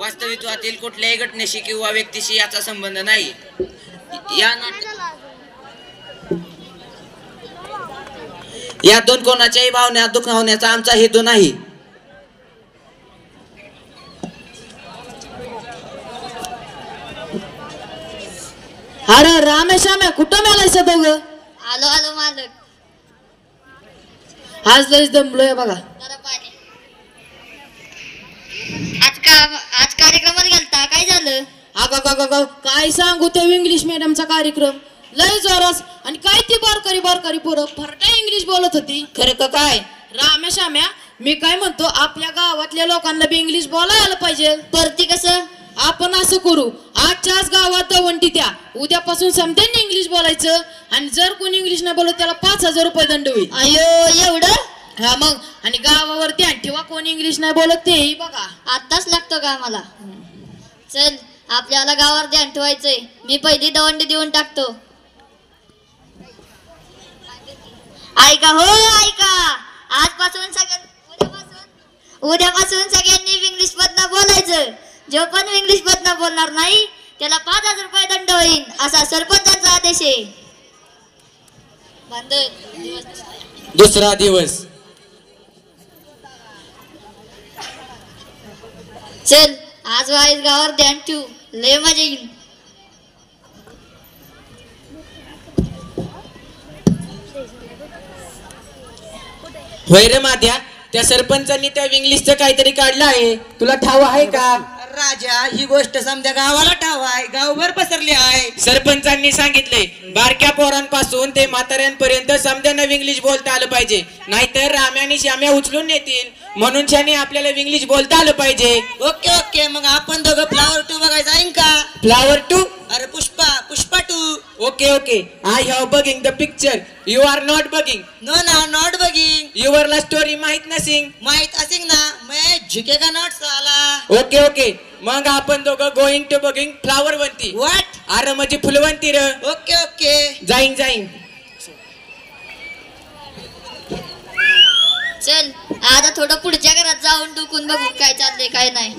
वास्तवित्वातील कुठल्याही घटनेशी किंवा व्यक्तीशी याचा संबंध नाही. यातून कोणाच्याही भावना दुखावण्याचा आमचा हेतू नाही. अरे रामेश्याम्या कुठं मेलायचं दोघं? आलो आलो मालक. आज लयच दमलोय बघा. आज कार्यक्रमात गेलता, काय झालं? अगं काय सांगू ते इंग्लिश मीडियमचा कार्यक्रम लय जोरास आणि काय ती बारकारी पोरं फरटा इंग्लिश बोलत होती. खरं का काय? रामेश्याम्या मी काय म्हणतो आपल्या गावातल्या लोकांना बी इंग्लिश बोलायला पाहिजे. परती कसं? आपण असं करू, आजच्याच गावात दवंडी द्या, उद्यापासून समजेन इंग्लिश बोलायचं आणि जर कोणी इंग्लिश नाही बोलत त्याला 5,000 रुपये दंड होईल. अयो एवढं? हा मग. आणि गावावरती आणि ठेवा कोणी इंग्लिश नाही बोलत तेही बघा. आत्ताच लागतो का मला? चल आपल्याला गावावर ध्यान ठेवायचंय. मी पहिली दवंडी देऊन टाकतो. ऐका हो ऐका, आजपासून उद्यापासून सगळ्यांनी इंग्लिश मधनं बोलायचं. जो पण इंग्लिश मधनं बोलणार नाही त्याला 5,000 रुपये दंड होईल असा सरपंचाचा आदेश आहे. दुसरा दिवस. चल आज वाईस गावावर ध्यान ठेवू, लय मजा येईल. होय रे माध्या, त्या सरपंचांनी त्या इंग्लिशचं काहीतरी काढलं आहे, तुला ठाव आहे का? राजा, ही गोष्ट समजा गावाला ठाव आहे, गावभर पसरली आहे. सरपंचांनी सांगितले बारक्या पोरांपासून ते म्हाताऱ्यांपर्यंत समद्यांना इंग्लिश बोलता आलं पाहिजे, नाहीतर राम्या आणि श्याम्या उचलून नेतील. म्हणून शाने आपल्याला इंग्लिश बोलता आलं पाहिजे. ओके ओके, मग आपण दोघं फ्लावर 2 बघायचं आहे का? फ्लावर 2? अरे Pushpa 2. Okay okay, I have bugging the picture, you are not bugging. No ना, नॉट बगिंग. युअरला स्टोरी माहित नसिंग. माहित असेल ना, मैं झुकेगा नॉट साला. ओके ओके, मग आपण दोघं गोइंग टू बगिंग फ्लावर वंती. व्हॉट? अरे म्हणजे फुलवंती र. ओके ओके, जाईन. चल आता थोडं पुढच्या घरात जाऊन डुकून बघू काय चाललंय काय नाही.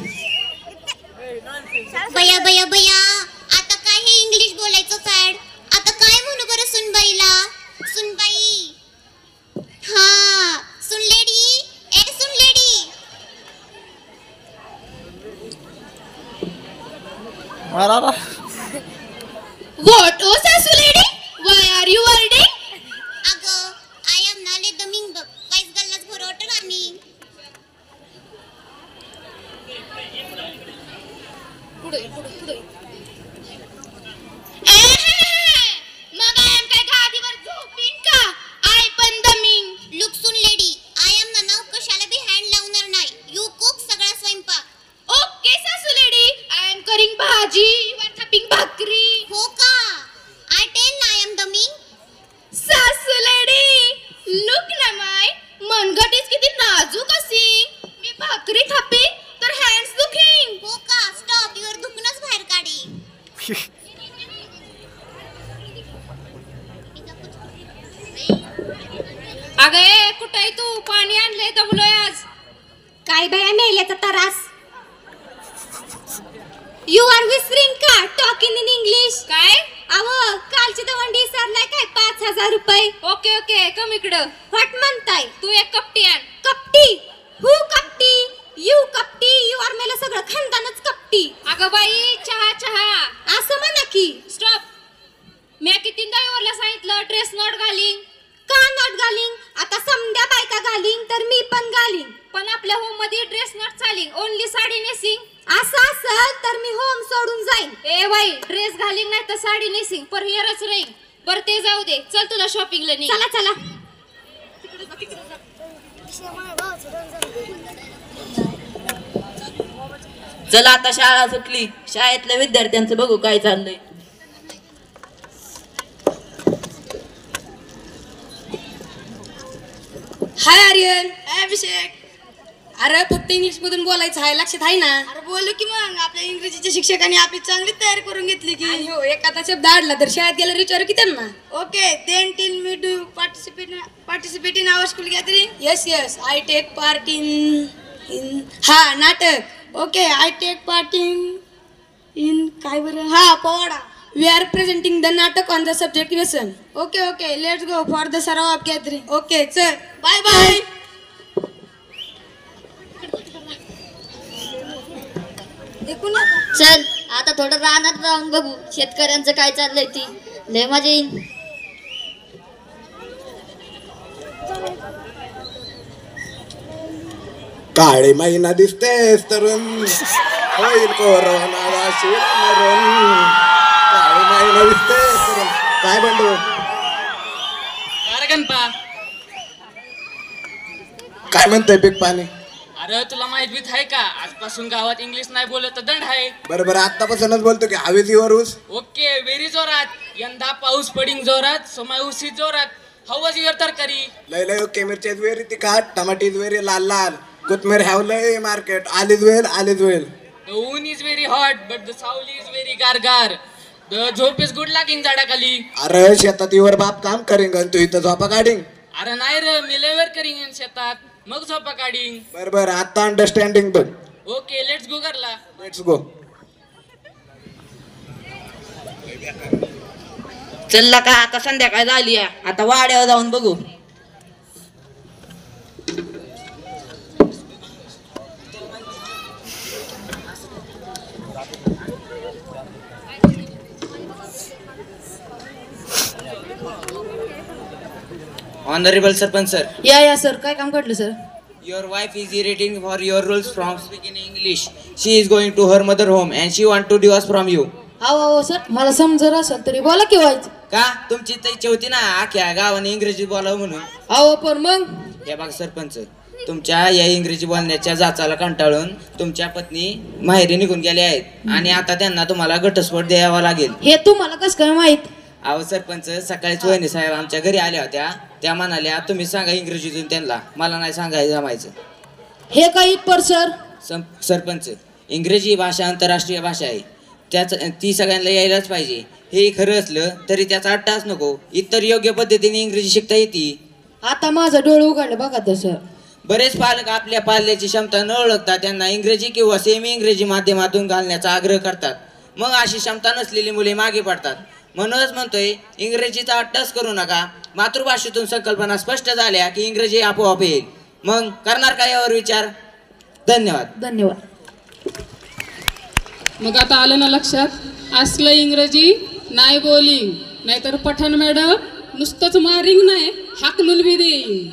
बया आता काय हे इंग्लिश बोलायचं फॅड? आता काय म्हणू बरं सुनबाईला? सुनबाई, हा सुनलेडी, ए सुनलेडी. What oh sasu lady? Why are you worried? अगं आय एम नाले द मिंग वाईस गल्लाच भरोट राणी. पुढे मग आय एम काय गादीवर झोपीन का? आय पण द मिंग. लुक सुनलेडी, आय एम ना नाव कशाला बी हँड लावणार नाही. यू कुक सगळा स्वयंपाक. ओके सासू लेडी, आय एम करिंग भाजी, यू आर थापिंग भाकरी. हो का? आय टेल ना आय एम द मिंग. सासू लेडी, लुक ना माय मनगट इज किती नाजूक असी. मी भाकरी थापी तर हँड्स दुखिंग. हो का? स्टॉप, युअर दुखणंच बाहेर काढी. अगं ए कुठे आहे तू? पाणी आणलंय दमलोय आज. काय बाया मेल्याचा त्रास. यू आर विसरिंग का? Talking in English. काय? अहो कालची दवंडी सरलाय काय 5,000 रुपये. ओके ओके, कम इकडं. व्हॉट म्हणताय? तू एक कपटी आण. कपटी? हू कपटी? यू कपटी. यू आर मेला सगळं खानदानच कपटी. अगं बाई चहा. असं म्हणा की. स्टॉप. मी कितींदा एवढला सांगितलं ड्रेस नॉट घालिंग. का नॉट घालिंग? आता समद्या बायका घालिंग तर मी पण घालिंग. पण आपल्या होम मध्ये ड्रेस नॉट चालिंग, ओनली साडी नेसिंग. असं असेल तर मी होम सोडून जाईन. ए बाई, ड्रेस घालिंग नाही तर साडी नेसिंग, पर हिअरच राहील. बरं ते जाऊ दे, चल तुला शॉपिंगला नाही. चला. चला आता शाळा सुटली, शाळेतल्या विद्यार्थ्यांचं बघू काय चाललंय. हाय आर्यन, हाय अभिषेक. अरे फक्त इंग्लिश मधून बोलायचं आहे, लक्षात आहे ना? अरे बोलू की मग, आपल्या इंग्रजीच्या शिक्षकांनी आपली चांगली तयारी करून घेतली की. आणि हो एखादा शब्द आडला तर शाळेत गेला विचारू की त्यांना. Okay, then till me do participate in our school gathering. Yes I take part in हा नाटक. Okay I take part in काय बरं हा पोवाडा. वी आर प्रेझेंटिंग द नाटक ऑन द सब्जेक्ट व्यसन. Okay okay let's go for the सराव of gathering. Okay चल बाय बाय. चल आता थोडं रानात जाऊन बघू शेतकऱ्यांचं काय चाललंय ती. लय मजा येईल. काळी महिना दिसतेस तरुण होईल कोरोना वाशील मरण. काळी महिना दिसतेस तरुण. काय बंडू गणपा काय म्हणतोय पीक पाणी? अरे तुला माहित बीत आहे का आजपासून गावात इंग्लिश नाही बोलत तर दंड आहे. बरोबर आतापासूनच बोलतो की हवेच युअर ऊस. ओके व्हेरी जोरात. यंदा पाऊस पडिंग जोरात समय उसी जोरात. हाऊ वाज युअर तरकारी? लय लय ओके मिरची इज व्हेरी तिखट टमाटी इज व्हेरी लाल लाल कोथमीर हॅव लय market all is well. The ऊन is very hot but the सावली इज व्हेरी गारगार. द झोप इज गुड लागींग झाडाखाली. अरे शेतात युवर बाप काम करेंग तू इथं झोपा काढींग. अरे नाही रे मी लेवर करीन शेतात मग झोपा काढीन. बरोबर आता अंडरस्टँडिंग बघ. ओके लेट्स गो करला. Let's go. चलला का आता संध्याकाळ झाली आहे. आता वाड्यावर जाऊन बघू. ऑनरेबल सरपंच सर, या सर काय काम घडलं sir? your wife is irritating for your rules from speaking English. She is going to her mother home and she want to divorce from you. हो सर मला समजर असेल तरी बोला की व्हायचं. का तुमची तर इच्छा होती ना आख्या गावाने इंग्रजी बोलावं म्हणून. पण मग हे बघा सरपंच, तुमच्या या इंग्रजी बोलण्याच्या जाचाला कंटाळून तुमच्या पत्नी माहेरी निघून गेल्या आहेत आणि आता त्यांना तुम्हाला घटस्फोट द्यावा लागेल. हे तुम्हाला कसं काय माहित? अहो सरपंच, सकाळीच वहिनी साहेब आमच्या घरी आल्या होत्या. त्या म्हणाल्या तुम्ही सांगा इंग्रजीतून त्यांना, मला नाही सांगायचं जमायचं. हे काही पर सर? सरपंच, इंग्रजी ही भाषा आंतरराष्ट्रीय भाषा आहे. ती सगळ्यांना यायलाच पाहिजे. हे खरं असलं तरी त्याचा अट्टाच नको. इतर योग्य पद्धतीने इंग्रजी शिकता येते. आता माझं डोळं उघडलं बघा तसं. बरेच पालक आपल्या पाल्याची क्षमता न ओळखता त्यांना इंग्रजी किंवा सेमी इंग्रजी माध्यमातून घालण्याचा आग्रह करतात. मग अशी क्षमता नसलेली मुले मागे पडतात. म्हणूनच म्हणतोय इंग्रजीचा अट्टास करू नका. मातृभाषेतून संकल्पना स्पष्ट झाल्या की इंग्रजी आपोआप येईल. मग करणार का यावर विचार? धन्यवाद. मग आता आलं ना लक्षात? असलं इंग्रजी नाही बोलिंग, नाहीतर पठाण मॅडम नुसतंच मारिंग नाही हाकलून बी देईन.